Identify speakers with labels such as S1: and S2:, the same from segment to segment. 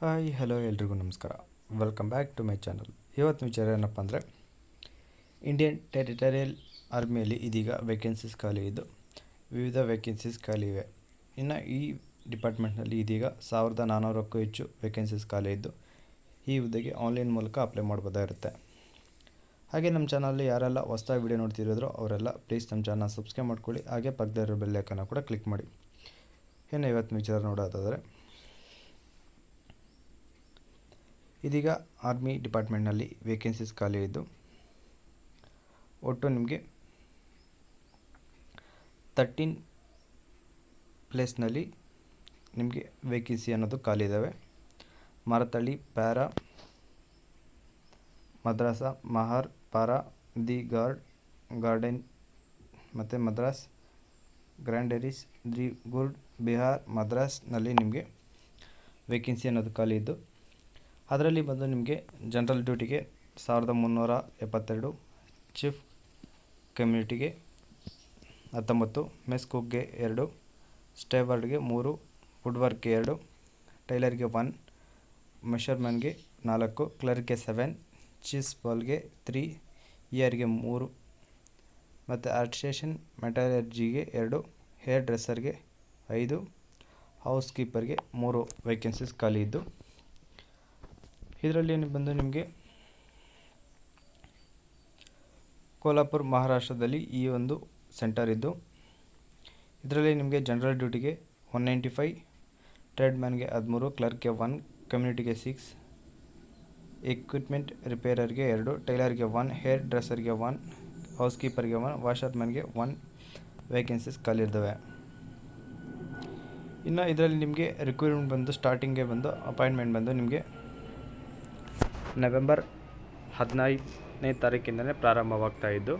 S1: Hi hello ಎಲ್ರಿಗೂ ನಮಸ್ಕಾರ. Welcome back to my channel. ಇವತ್ತು ವಿಚಾರ ಏನಪ್ಪ ಅಂದರೆ, ಇಂಡಿಯನ್ ಟೆರಿಟರಿಯಲ್ ಆರ್ಮಿಯಲ್ಲಿ ಇದೀಗ ವೇಕೆನ್ಸೀಸ್ ಖಾಲಿ ಇದ್ದು ವಿವಿಧ ವೇಕೆನ್ಸೀಸ್ ಖಾಲಿ ಇವೆ. ಇನ್ನು ಈ ಡಿಪಾರ್ಟ್ಮೆಂಟ್ನಲ್ಲಿ ಇದೀಗ 1400ಕ್ಕೂ ಹೆಚ್ಚು ವೇಕೆನ್ಸೀಸ್ ಖಾಲಿ ಇದ್ದು ಈ ಹುದ್ದೆಗೆ ಆನ್ಲೈನ್ ಮೂಲಕ ಅಪ್ಲೈ ಮಾಡ್ಬೋದಾಗಿರುತ್ತೆ. ಹಾಗೆ ನಮ್ಮ ಚಾನಲ್ಲಿ ಯಾರೆಲ್ಲ ಹೊಸದಾಗಿ ವಿಡಿಯೋ ನೋಡ್ತಿರೋದ್ರು ಅವರೆಲ್ಲ ಪ್ಲೀಸ್ ನಮ್ಮ ಚಾನಲ್ ಸಬ್ಸ್ಕ್ರೈಬ್ ಮಾಡ್ಕೊಳ್ಳಿ. ಹಾಗೆ ಪಕ್ಕದಲ್ಲಿರೋ ಬೆಲ್ ಐಕಾನ್ ಕೂಡ ಕ್ಲಿಕ್ ಮಾಡಿ. ಇನ್ನು ಇವತ್ತು ವಿಚಾರ ನೋಡೋದಾದರೆ, ಇದೀಗ ಆರ್ಮಿ ಡಿಪಾರ್ಟ್ಮೆಂಟ್ನಲ್ಲಿ ವೇಕೆನ್ಸೀಸ್ ಖಾಲಿ ಇದ್ದು ಒಟ್ಟು ನಿಮಗೆ 13 ಪ್ಲೇಸ್ನಲ್ಲಿ ನಿಮಗೆ ವೇಕೆನ್ಸಿ ಅನ್ನೋದು ಖಾಲಿ ಇದ್ದಾವೆ. ಮಾರತಳ್ಳಿ, para, Madras, Mahar, para, the garden ಮತ್ತು Madras, grenadiers, the guard, Bihar, ಮದ್ರಾಸ್ನಲ್ಲಿ ನಿಮಗೆ ವೇಕೆನ್ಸಿ ಅನ್ನೋದು ಖಾಲಿ ಇದ್ದು ಅದರಲ್ಲಿ ಬಂದು ನಿಮಗೆ ಜನರಲ್ ಡ್ಯೂಟಿಗೆ 1372, ಚೀಫ್ ಕಮ್ಯುನಿಟಿಗೆ 19, ಮೆಸ್ ಕುಕ್ಗೆ 2, ಸ್ಟೇವರ್ಡ್ಗೆ 3, ವುಡ್ ವರ್ಕ್ಗೆ 2, ಟೈಲರ್ಗೆ 1, ಮೆಷರ್ಮನ್ಗೆ 4, ಕ್ಲರ್ಕ್ಗೆ 7, ಚೀಸ್ ಬಾಲ್ಗೆ 3, ಇಯರ್ಗೆ 3 ಮತ್ತು ಆರ್ಟಿಸನ್ ಮೆಟಲರ್ಜಿಗೆ 2, ಹೇರ್ ಡ್ರೆಸ್ಸರ್ಗೆ 5, ಹೌಸ್ ಕೀಪರ್ಗೆ 3 ವೇಕೆನ್ಸೀಸ್ ಖಾಲಿ ಇದ್ದು ಇದರಲ್ಲಿ ಬಂದು ನಿಮಗೆ ಕೋಲ್ಹಾಪುರ್ ಮಹಾರಾಷ್ಟ್ರದಲ್ಲಿ ಈ ಒಂದು ಸೆಂಟರ್ ಇದ್ದು ಇದರಲ್ಲಿ ನಿಮಗೆ ಜನರಲ್ ಡ್ಯೂಟಿಗೆ 195, ಟ್ರೇಡ್ಮ್ಯಾನ್ಗೆ 13, ಕ್ಲರ್ಕ್ಗೆ 1, ಕಮ್ಯುನಿಟಿಗೆ 6, ಎಕ್ವಿಪ್ಮೆಂಟ್ ರಿಪೇರರ್ಗೆ 2, ಟೈಲರ್ಗೆ 1, ಹೇರ್ ಡ್ರೆಸ್ಸರ್ಗೆ 1, ಹೌಸ್ ಕೀಪರ್ಗೆ 1, ವಾಷರ್ಮನ್ಗೆ 1 ವೇಕೆನ್ಸೀಸ್ ಖಾಲಿ ಇರ್ತವೆ. ಇನ್ನು ಇದರಲ್ಲಿ ನಿಮಗೆ ರಿಕ್ರೂಟ್ಮೆಂಟ್ ಬಂದು ಸ್ಟಾರ್ಟಿಂಗ್ಗೆ ಬಂದು ಅಪಾಯಿಂಟ್ಮೆಂಟ್ ಬಂದು ನಿಮಗೆ ನವೆಂಬರ್ 15ನೇ ತಾರೀಕಿಂದಲೇ ಪ್ರಾರಂಭವಾಗ್ತಾ ಇದ್ದು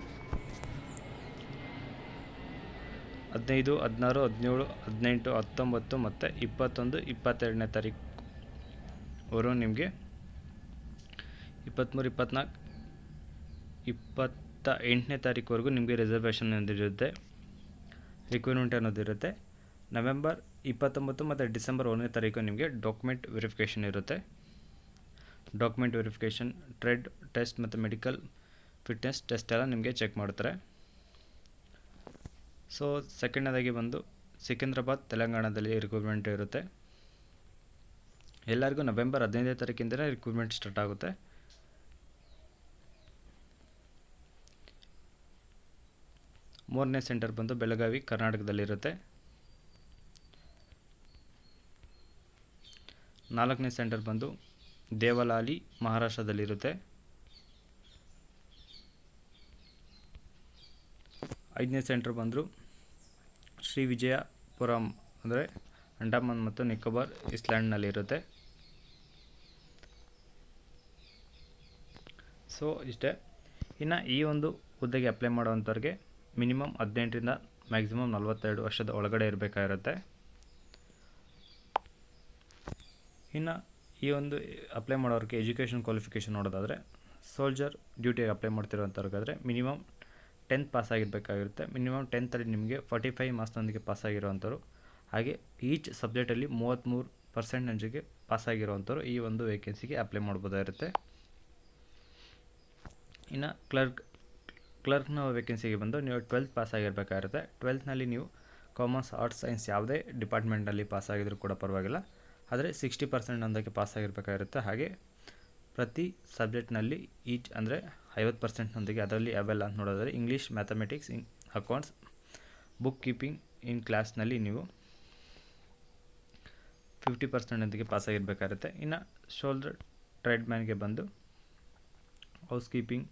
S1: 15, 16, 17, 18, 19 ಮತ್ತು 21, 22ನೇ ತಾರೀಕುವರೆಗೂ ನಿಮಗೆ 23, 24, 28ನೇ ತಾರೀಕುವರೆಗೂ ನಿಮಗೆ ರಿಸರ್ವೇಷನ್ ಅನ್ನೋದಿರುತ್ತೆ, ರಿಕ್ರೂಟ್ಮೆಂಟ್ ಅನ್ನೋದಿರುತ್ತೆ. ನವೆಂಬರ್ 29 ಮತ್ತು ಡಿಸೆಂಬರ್ 1ನೇ ತಾರೀಕು ನಿಮಗೆ ಡಾಕ್ಯುಮೆಂಟ್ ವೆರಿಫಿಕೇಷನ್ ಇರುತ್ತೆ. ಡಾಕ್ಯುಮೆಂಟ್ ವೆರಿಫಿಕೇಷನ್, ಟ್ರೆಡ್ ಟೆಸ್ಟ್ ಮತ್ತು ಮೆಡಿಕಲ್ ಫಿಟ್ನೆಸ್ ಟೆಸ್ಟ್ ಎಲ್ಲ ನಿಮಗೆ ಚೆಕ್ ಮಾಡ್ತಾರೆ. ಸೊ ಸೆಕೆಂಡನೇದಾಗಿ ಬಂದು ಸಿಕಿಂದ್ರಾಬಾದ್, ತೆಲಂಗಾಣದಲ್ಲಿ ರಿಕ್ರೂಟ್ಮೆಂಟ್ ಇರುತ್ತೆ. ಎಲ್ಲರಿಗೂ ನವೆಂಬರ್ 15ನೇ ತಾರೀಕಿಂದಲೇ ರಿಕ್ರೂಟ್ಮೆಂಟ್ ಸ್ಟಾರ್ಟ್ ಆಗುತ್ತೆ. ಮೂರನೇ ಸೆಂಟರ್ ಬಂದು ಬೆಳಗಾವಿ, ಕರ್ನಾಟಕದಲ್ಲಿರುತ್ತೆ. 4ನೇ ಸೆಂಟರ್ ಬಂದು ದೇವಲಾಲಿ, ಮಹಾರಾಷ್ಟ್ರದಲ್ಲಿರುತ್ತೆ. 5ನೇ ಸೆಂಟರ್ ಬಂದರು ಶ್ರೀ ವಿಜಯಪುರಂ, ಅಂದರೆ ಅಂಡಮಾನ್ ಮತ್ತು ನಿಕೋಬಾರ್ ಐಲ್ಯಾಂಡ್ನಲ್ಲಿರುತ್ತೆ. ಸೊ ಇಷ್ಟೇ. ಇನ್ನು ಈ ಒಂದು ಹುದ್ದೆಗೆ ಅಪ್ಲೈ ಮಾಡೋವಂಥವ್ರಿಗೆ ಮಿನಿಮಮ್ 18ರಿಂದ ಮ್ಯಾಕ್ಸಿಮಮ್ 42 ವರ್ಷದ ಒಳಗಡೆ ಇರಬೇಕಾಗಿರುತ್ತೆ. ಇನ್ನು ಈ ಒಂದು ಅಪ್ಲೈ ಮಾಡೋರಿಗೆ ಎಜುಕೇಷನ್ ಕ್ವಾಲಿಫಿಕೇಷನ್ ನೋಡೋದಾದರೆ, ಸೋಲ್ಜರ್ ಡ್ಯೂಟಿಗೆ ಅಪ್ಲೈ ಮಾಡ್ತಿರೋಂಥವ್ರಿಗಾದರೆ ಮಿನಿಮಮ್ 10th ಪಾಸ್ ಆಗಿರಬೇಕಾಗಿರುತ್ತೆ. ಮಿನಿಮಮ್ 10th ನಿಮಗೆ 45 ಮಾರ್ಕ್ಸ್ನೊಂದಿಗೆ ಪಾಸ್ ಆಗಿರೋವಂಥವ್ರು, ಹಾಗೆ ಈಚ್ ಸಬ್ಜೆಕ್ಟಲ್ಲಿ 33% ಪಾಸ್ ಆಗಿರೋವಂಥವ್ರು ಈ ಒಂದು ವೇಕೆನ್ಸಿಗೆ ಅಪ್ಲೈ ಮಾಡ್ಬೋದಾಗಿರುತ್ತೆ. ಇನ್ನು ಕ್ಲರ್ಕ್ನ ವೇಕೆನ್ಸಿಗೆ ಬಂದು ನೀವು 12th ಪಾಸ್ ಆಗಿರಬೇಕಾಗಿರುತ್ತೆ. 12th ನೀವು ಕಾಮರ್ಸ್, ಆರ್ಟ್ಸ್, ಸೈನ್ಸ್ ಯಾವುದೇ ಡಿಪಾರ್ಟ್ಮೆಂಟಲ್ಲಿ ಪಾಸ್ ಆಗಿದ್ರೂ ಕೂಡ ಪರವಾಗಿಲ್ಲ, ಆದರೆ 60% ಒಂದಕ್ಕೆ ಪಾಸ್ ಆಗಿರಬೇಕಾಗಿರುತ್ತೆ. ಹಾಗೆ ಪ್ರತಿ ಸಬ್ಜೆಕ್ಟ್ನಲ್ಲಿ ಈಚ್ ಅಂದರೆ 50%ನೊಂದಿಗೆ, ಅದರಲ್ಲಿ ಅವೆಲ್ಲ ಅಂತ ನೋಡೋದಾದರೆ English, mathematics, accounts, book keeping in ಕ್ಲಾಸ್ನಲ್ಲಿ ನೀವು 50%ನೊಂದಿಗೆ ಪಾಸ್ ಆಗಿರಬೇಕಾಗಿರುತ್ತೆ. ಇನ್ನು ಶೋಲ್ಡರ್ ಟ್ರೇಡ್ಮ್ಯಾನ್ಗೆ ಬಂದು ಹೌಸ್ ಕೀಪಿಂಗ್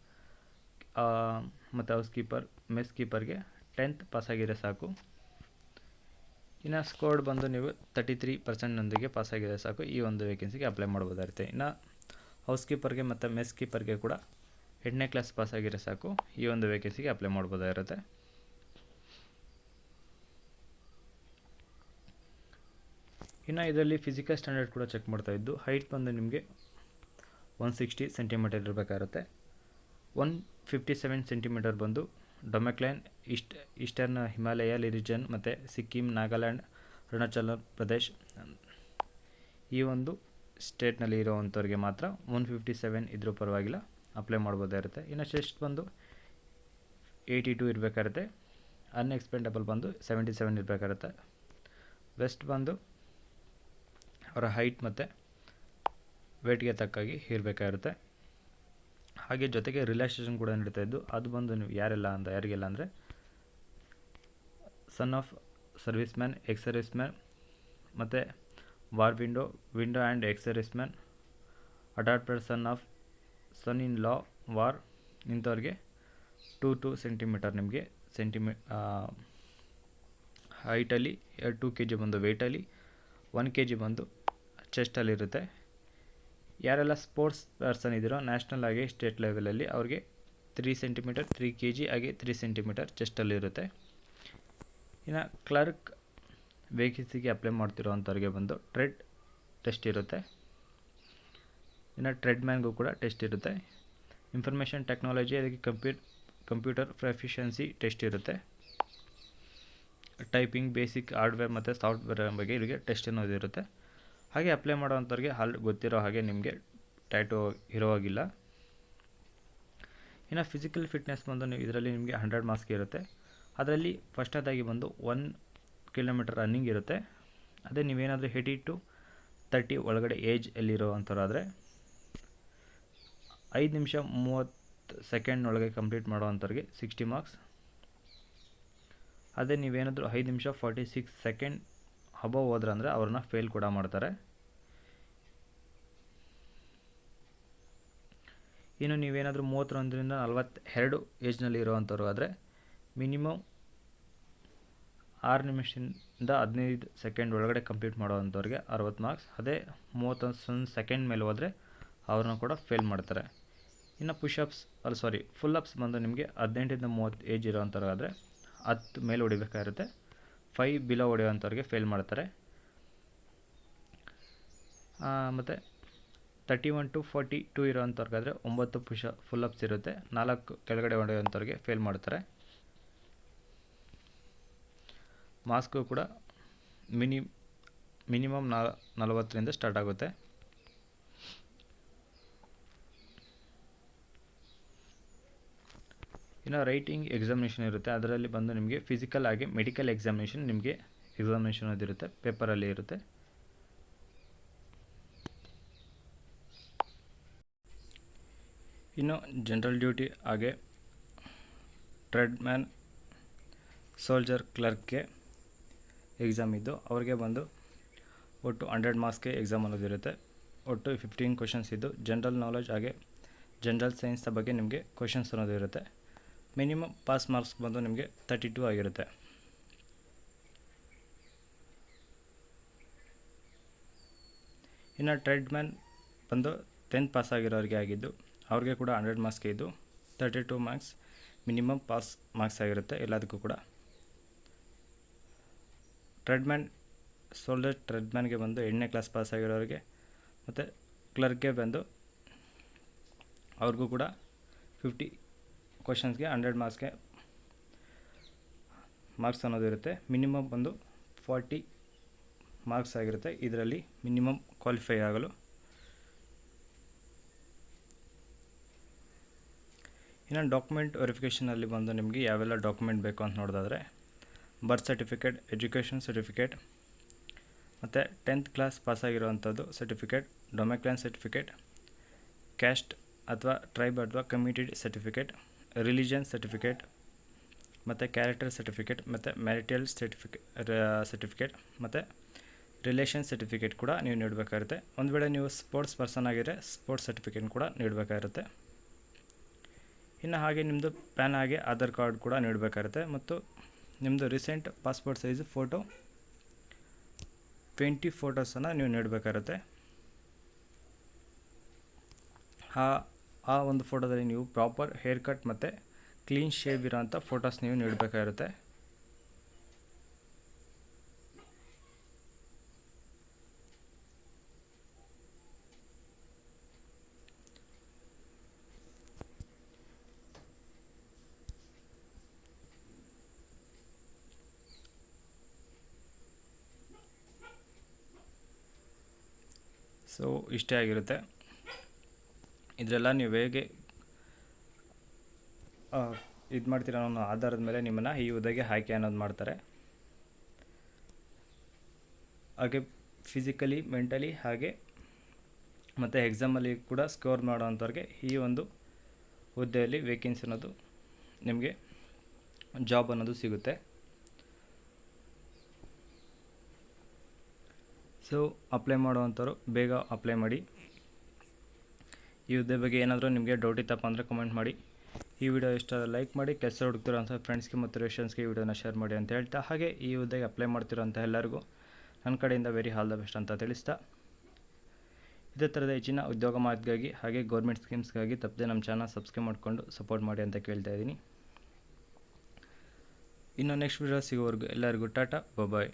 S1: ಮತ್ತು ಹೌಸ್ ಕೀಪರ್, ಮೆಸ್ ಕೀಪರ್ಗೆ 10th ಪಾಸ್ ಆಗಿದ್ರೆ ಸಾಕು. ಇನ್ನು ಸ್ಕೋರ್ಡ್ ಬಂದು ನೀವು 33%ನೊಂದಿಗೆ ಪಾಸ್ ಆಗಿದ್ರೆ ಸಾಕು, ಈ ಒಂದು ವೇಕೆನ್ಸಿಗೆ ಅಪ್ಲೈ ಮಾಡ್ಬೋದಾಗಿರುತ್ತೆ. ಇನ್ನು ಹೌಸ್ ಕೀಪರ್ಗೆ ಮತ್ತು ಮೆಸ್ ಕೀಪರ್ಗೆ ಕೂಡ 8ನೇ ಕ್ಲಾಸ್ ಪಾಸ್ ಆಗಿದ್ರೆ ಸಾಕು, ಈ ಒಂದು ವೇಕೆನ್ಸಿಗೆ ಅಪ್ಲೈ ಮಾಡ್ಬೋದಾಗಿರುತ್ತೆ. ಇನ್ನು ಇದರಲ್ಲಿ ಫಿಸಿಕಲ್ ಸ್ಟ್ಯಾಂಡರ್ಡ್ ಕೂಡ ಚೆಕ್ ಮಾಡ್ತಾ ಇದ್ದು, ಹೈಟ್ ಬಂದು ನಿಮಗೆ 160 ಸೆಂಟಿಮೀಟರ್ ಇರಬೇಕಾಗಿರುತ್ತೆ. 157 ಸೆಂಟಿಮೀಟರ್ ಬಂದು ಡೊಮೆಕ್ಲೈನ್, ಈಸ್ಟರ್ನ್ ಹಿಮಾಲಯ ರೀಜನ್ ಮತ್ತು ಸಿಕ್ಕಿಂ, ನಾಗಾಲ್ಯಾಂಡ್, ಅರುಣಾಚಲ ಪ್ರದೇಶ್ ಈ ಒಂದು ಸ್ಟೇಟ್ನಲ್ಲಿ ಇರೋವಂಥವ್ರಿಗೆ ಮಾತ್ರ 157 ಇದ್ರೂ ಪರವಾಗಿಲ್ಲ ಅಪ್ಲೈ ಮಾಡ್ಬೋದಾಗಿರುತ್ತೆ. ಇನ್ನು ಚೆಸ್ಟ್ ಬಂದು 82 ಇರಬೇಕಾಗುತ್ತೆ. ಅನ್ಎಕ್ಸ್ಪೆಂಡಬಲ್ ಬಂದು 77 ಇರಬೇಕಾಗುತ್ತೆ. ವೆಸ್ಟ್ ಬಂದು ಅವರ ಹೈಟ್ ಮತ್ತು ವೇಟ್ಗೆ ತಕ್ಕಾಗಿ ಇರಬೇಕಾಗಿರುತ್ತೆ. ಹಾಗೆ ಜೊತೆಗೆ ರಿಲ್ಯಾಕ್ಸೇಷನ್ ಕೂಡ ನೀಡ್ತಾ ಇದ್ದು, ಅದು ಬಂದು ನೀವು ಯಾರಿಗೆಲ್ಲ ಅಂದರೆ son of serviceman, ex serviceman ಮತ್ತು war widow and ex serviceman, adopted son in law war ಇಂಥವ್ರಿಗೆ 2 ಸೆಂಟಿಮೀಟರ್ ನಿಮಗೆ ಹೈಟಲ್ಲಿ 2 kg ಬಂದು ವೆಯ್ಟಲ್ಲಿ 1 kg ಬಂದು ಚೆಸ್ಟಲ್ಲಿರುತ್ತೆ. ಯಾರೆಲ್ಲ ಸ್ಪೋರ್ಟ್ಸ್ ಪರ್ಸನ್ ಇದ್ದೀರೋ ನ್ಯಾಷನಲ್ ಆಗಿ ಸ್ಟೇಟ್ ಲೆವೆಲಲ್ಲಿ ಅವ್ರಿಗೆ 3 ಸೆಂಟಿಮೀಟರ್ 3 kg ಹಾಗೆ 3 ಸೆಂಟಿಮೀಟರ್ ಚೆಸ್ಟಲ್ಲಿರುತ್ತೆ. ಇನ್ನು ಕ್ಲರ್ಕ್ ವೇಕೆನ್ಸಿಗೆ ಅಪ್ಲೈ ಮಾಡ್ತಿರೋ ಅಂಥವ್ರಿಗೆ ಬಂದು ಟ್ರೆಡ್ ಟೆಸ್ಟ್ ಇರುತ್ತೆ. ಇನ್ನು ಟ್ರೆಡ್ ಮ್ಯಾನ್ಗೂ ಕೂಡ ಟೆಸ್ಟ್ ಇರುತ್ತೆ. ಇನ್ಫಾರ್ಮೇಷನ್ ಟೆಕ್ನಾಲಜಿ ಅದಕ್ಕೆ ಕಂಪ್ಯೂಟರ್ ಪ್ರೊಫಿಷಿಯನ್ಸಿ ಟೆಸ್ಟ್ ಇರುತ್ತೆ. ಟೈಪಿಂಗ್ ಬೇಸಿಕ್ ಹಾರ್ಡ್ವೇರ್ ಮತ್ತು ಸಾಫ್ಟ್ವೇರ್ ಬಗ್ಗೆ ಇವರಿಗೆ ಟೆಸ್ಟ್ ಅನ್ನೋದು ಇರುತ್ತೆ. ಹಾಗೆ ಅಪ್ಲೈ ಮಾಡೋವಂಥವ್ರಿಗೆ ಗೊತ್ತಿರೋ ಹಾಗೆ ನಿಮಗೆ ಟ್ಯಾಟೂ ಇರೋವಾಗಿಲ್ಲ. ಇನ್ನು ಫಿಸಿಕಲ್ ಫಿಟ್ನೆಸ್ ಬಂದು ನೀವು ಇದರಲ್ಲಿ ನಿಮಗೆ 100 ಮಾರ್ಕ್ಸ್ಗೆ ಇರುತ್ತೆ. ಅದರಲ್ಲಿ ಫಸ್ಟದಾಗಿ ಬಂದು 1 ಕಿಲೋಮೀಟರ್ ರನ್ನಿಂಗ್ ಇರುತ್ತೆ. ಅದೇ ನೀವೇನಾದರೂ 80 to 30 ಒಳಗಡೆ ಏಜ್ ಎಲ್ಲಿರೋವಂಥವ್ರಾದರೆ 5 ನಿಮಿಷ 30 ಸೆಕೆಂಡ್ನೊಳಗೆ ಕಂಪ್ಲೀಟ್ ಮಾಡೋವಂಥವ್ರಿಗೆ 60 ಮಾರ್ಕ್ಸ್. ಅದೇ ನೀವೇನಾದರೂ 5 ನಿಮಿಷ 46 ಸೆಕೆಂಡ್ ಅಬವ್ ಹೋದ್ರೆ ಅಂದರೆ ಅವ್ರನ್ನ ಫೇಲ್ ಕೂಡ ಮಾಡ್ತಾರೆ. ಇನ್ನು ನೀವೇನಾದರೂ 31ರಿಂದ 42 ಏಜ್ನಲ್ಲಿ ಇರೋವಂಥವ್ರು ಆದರೆ ಮಿನಿಮಮ್ 6 ನಿಮಿಷದಿಂದ 15 ಸೆಕೆಂಡ್ ಒಳಗಡೆ ಕಂಪ್ಲೀಟ್ ಮಾಡೋವಂಥವ್ರಿಗೆ 60 ಮಾರ್ಕ್ಸ್. ಅದೇ 31 ಸೆಕೆಂಡ್ ಮೇಲೆ ಹೋದರೆ ಅವ್ರನ್ನ ಕೂಡ ಫೇಲ್ ಮಾಡ್ತಾರೆ. ಇನ್ನು ಫುಲ್ ಅಪ್ಸ್ ಬಂದು ನಿಮಗೆ 18ರಿಂದ 30 ಏಜ್ ಇರೋವಂಥವ್ರಾದರೆ 10 ಮೇಲೆ ಹೊಡಿಬೇಕಾಗಿರುತ್ತೆ. 5 ಬಿಲೋ ಹೊಡೆಯೋವಂಥವ್ರಿಗೆ ಫೇಲ್ ಮಾಡ್ತಾರೆ. ಮತ್ತು 31 to 42 ಇರೋವಂಥವ್ರಿಗಾದರೆ 9 ಫುಲ್ ಅಪ್ಸ್ ಇರುತ್ತೆ. 4 ಕೆಳಗಡೆ ಹೊಡೆಯೋವಂಥವ್ರಿಗೆ ಫೇಲ್ ಮಾಡ್ತಾರೆ. ಮಾರ್ಕ್ಸ್ಗೂ ಕೂಡ ಮಿನಿಮಮ್ 40ರಿಂದ ಸ್ಟಾರ್ಟ್ ಆಗುತ್ತೆ. ಇನ್ನು ರೈಟಿಂಗ್ ಎಕ್ಸಾಮಿನೇಷನ್ ಇರುತ್ತೆ. ಅದರಲ್ಲಿ ಬಂದು ನಿಮಗೆ ಫಿಸಿಕಲ್ ಆಗಿ ಮೆಡಿಕಲ್ ಎಕ್ಸಾಮಿನೇಷನ್ ಅದಿರುತ್ತೆ, ಪೇಪರಲ್ಲಿ ಇರುತ್ತೆ. ಇನ್ನು ಜನರಲ್ ಡ್ಯೂಟಿ ಹಾಗೆ ಟ್ರೆಡ್ ಮ್ಯಾನ್, ಸೋಲ್ಜರ್, ಕ್ಲರ್ಕ್ಗೆ ಎಕ್ಸಾಮ್ ಇದ್ದು ಅವ್ರಿಗೆ ಬಂದು ಒಟ್ಟು 100 ಮಾರ್ಕ್ಸ್ಗೆ ಎಕ್ಸಾಮ್ ಅನ್ನೋದಿರುತ್ತೆ. ಒಟ್ಟು 15 ಕ್ವಶನ್ಸ್ ಇದ್ದು ಜನರಲ್ ನಾಲೆಜ್ ಹಾಗೆ ಜನರಲ್ ಸೈನ್ಸ್ ಬಗ್ಗೆ ನಿಮಗೆ ಕ್ವಶನ್ಸ್ ಅನ್ನೋದು ಇರುತ್ತೆ. ಮಿನಿಮಮ್ ಪಾಸ್ ಮಾರ್ಕ್ಸ್ ಬಂದು ನಿಮಗೆ 32 ಆಗಿರುತ್ತೆ. ಇನ್ನು ಟ್ರೆಡ್ ಮ್ಯಾನ್ ಬಂದು 10th ಪಾಸ್ ಆಗಿರೋರಿಗೆ ಆಗಿದ್ದು ಅವ್ರಿಗೆ ಕೂಡ 100 ಮಾರ್ಕ್ಸ್ಗೆ ಇದ್ದು 32 ಮಾರ್ಕ್ಸ್ ಮಿನಿಮಮ್ ಪಾಸ್ ಮಾರ್ಕ್ಸ್ ಆಗಿರುತ್ತೆ ಎಲ್ಲದಕ್ಕೂ ಕೂಡ. ಟ್ರೆಡ್ ಮ್ಯಾನ್ಗೆ ಬಂದು 8ನೇ ಕ್ಲಾಸ್ ಪಾಸ್ ಆಗಿರೋರಿಗೆ ಮತ್ತು ಕ್ಲರ್ಕ್ಗೆ ಬಂದು ಅವ್ರಿಗೂ ಕೂಡ 50 ಕ್ವಶನ್ಸ್ಗೆ 100 ಮಾರ್ಕ್ಸ್ ಅನ್ನೋದು ಇರುತ್ತೆ. ಮಿನಿಮಮ್ ಬಂದು 40 ಮಾರ್ಕ್ಸ್ ಆಗಿರುತ್ತೆ ಇದರಲ್ಲಿ ಮಿನಿಮಮ್ ಕ್ವಾಲಿಫೈ ಆಗಲು. ಇನ್ನು ಡಾಕ್ಯುಮೆಂಟ್ ವೆರಿಫಿಕೇಷನಲ್ಲಿ ಬಂದು ನಿಮಗೆ ಯಾವೆಲ್ಲ ಡಾಕ್ಯುಮೆಂಟ್ ಬೇಕು ಅಂತ ನೋಡೋದಾದರೆ ಬರ್ತ್ ಸರ್ಟಿಫಿಕೇಟ್, ಎಜುಕೇಷನ್ ಸರ್ಟಿಫಿಕೇಟ್ ಮತ್ತು 10th ಕ್ಲಾಸ್ ಪಾಸಾಗಿರೋವಂಥದ್ದು ಸರ್ಟಿಫಿಕೇಟ್, ಡೊಮೆಕ್ಲೈನ್ ಸರ್ಟಿಫಿಕೇಟ್, ಕ್ಯಾಸ್ಟ್ ಅಥವಾ ಟ್ರೈಬ್ ಅಥವಾ ಕಮ್ಯುನಿಟಿ ಸರ್ಟಿಫಿಕೇಟ್, ರಿಲಿಜನ್ ಸರ್ಟಿಫಿಕೇಟ್ ಮತ್ತು ಕ್ಯಾರೆಕ್ಟರ್ ಸರ್ಟಿಫಿಕೇಟ್ ಮತ್ತು ಮ್ಯಾರಿಟಲ್ ಸರ್ಟಿಫಿಕೇಟ್ ಮತ್ತು ರಿಲೇಷನ್ ಸರ್ಟಿಫಿಕೇಟ್ ಕೂಡ ನೀವು ನೀಡಬೇಕಾಗಿರುತ್ತೆ. ಒಂದು ವೇಳೆ ನೀವು ಸ್ಪೋರ್ಟ್ಸ್ ಪರ್ಸನ್ ಆಗಿದ್ದರೆ ಸ್ಪೋರ್ಟ್ಸ್ ಸರ್ಟಿಫಿಕೇಟ್ ಕೂಡ ನೀಡಬೇಕಾಗಿರುತ್ತೆ. ಇನ್ನು ಹಾಗೆ ನಿಮ್ಮದು ಪ್ಯಾನ್ ಹಾಗೆ ಆಧಾರ್ ಕಾರ್ಡ್ ಕೂಡ ನೀಡಬೇಕಾಗಿರುತ್ತೆ. ಮತ್ತು ನಿಮ್ಮದು ರೀಸೆಂಟ್ ಪಾಸ್ಪೋರ್ಟ್ ಸೈಜ್ ಫೋಟೋ 20 ಫೋಟೋಸನ್ನು ನೀವು ನೀಡಬೇಕಾಗಿರುತ್ತೆ. ಆ ಒಂದು ಫೋಟೋದಲ್ಲಿ ನೀವು ಪ್ರಾಪರ್ ಹೇರ್ ಕಟ್ ಮತ್ತು ಕ್ಲೀನ್ ಶೇವ್ ಇರೋಂಥ ಫೋಟೋಸ್ ನೀವು ನೀಡಬೇಕಾಗಿರುತ್ತೆ. ಸೊ ಇಷ್ಟೇ ಆಗಿರುತ್ತೆ. ಇದರೆಲ್ಲ ನೀವು ಹೇಗೆ ಇದು ಮಾಡ್ತೀರ ಅನ್ನೋ ಆಧಾರದ ಮೇಲೆ ನಿಮ್ಮನ್ನು ಈ ಹುದ್ದೆಗೆ ಆಯ್ಕೆ ಅನ್ನೋದು ಮಾಡ್ತಾರೆ. ಹಾಗೆ ಫಿಸಿಕಲಿ, ಮೆಂಟಲಿ ಹಾಗೆ ಮತ್ತು ಎಕ್ಸಾಮಲ್ಲಿ ಕೂಡ ಸ್ಕೋರ್ ಮಾಡೋವಂಥವ್ರಿಗೆ ಈ ಒಂದು ಹುದ್ದೆಯಲ್ಲಿ ವೇಕೆನ್ಸಿ ಅನ್ನೋದು ನಿಮಗೆ ಜಾಬ್ ಅನ್ನೋದು ಸಿಗುತ್ತೆ. ಸೊ ಅಪ್ಲೈ ಮಾಡುವಂಥವ್ರು ಬೇಗ ಅಪ್ಲೈ ಮಾಡಿ. ಈ ಹುದ್ದೆ ಬಗ್ಗೆ ಏನಾದರೂ ನಿಮಗೆ ಡೌಟ್ ಇತ್ತಪ್ಪ ಅಂದರೆ ಕಮೆಂಟ್ ಮಾಡಿ. ಈ ವಿಡಿಯೋ ಇಷ್ಟ ಲೈಕ್ ಮಾಡಿ, ಕೆಲಸ ಹುಡುಕ್ತಿರೋಂಥ ಫ್ರೆಂಡ್ಸ್ಗೆ ಮತ್ತು ರಿಲೇಷನ್ಸ್ಗೆ ಈ ವಿಡಿಯೋನ ಶೇರ್ ಮಾಡಿ ಅಂತ ಹೇಳ್ತಾ, ಹಾಗೆ ಈ ಹುದ್ದೆಗೆ ಅಪ್ಲೈ ಮಾಡ್ತಿರೋಂಥ ಎಲ್ಲರಿಗೂ ನನ್ನ ಕಡೆಯಿಂದ ವೆರಿ ಆಲ್ ದ ಬೆಸ್ಟ್ ಅಂತ ತಿಳಿಸ್ತಾ, ಇದೇ ಥರದ ಹೆಚ್ಚಿನ ಉದ್ಯೋಗ ಮಾಹಿತಿಗಾಗಿ ಹಾಗೆ ಗೌರ್ಮೆಂಟ್ ಸ್ಕೀಮ್ಸ್ಗಾಗಿ ತಪ್ಪದೆ ನಮ್ಮ ಚಾನಲ್ ಸಬ್ಸ್ಕ್ರೈಬ್ ಮಾಡಿಕೊಂಡು ಸಪೋರ್ಟ್ ಮಾಡಿ ಅಂತ ಕೇಳ್ತಾ ಇದ್ದೀನಿ. ಇನ್ನು ನೆಕ್ಸ್ಟ್ ವಿಡಿಯೋ ಸಿಗೋವರೆಗೂ ಎಲ್ಲರಿಗೂ ಟಾಟಾ, ಬಾಯ್.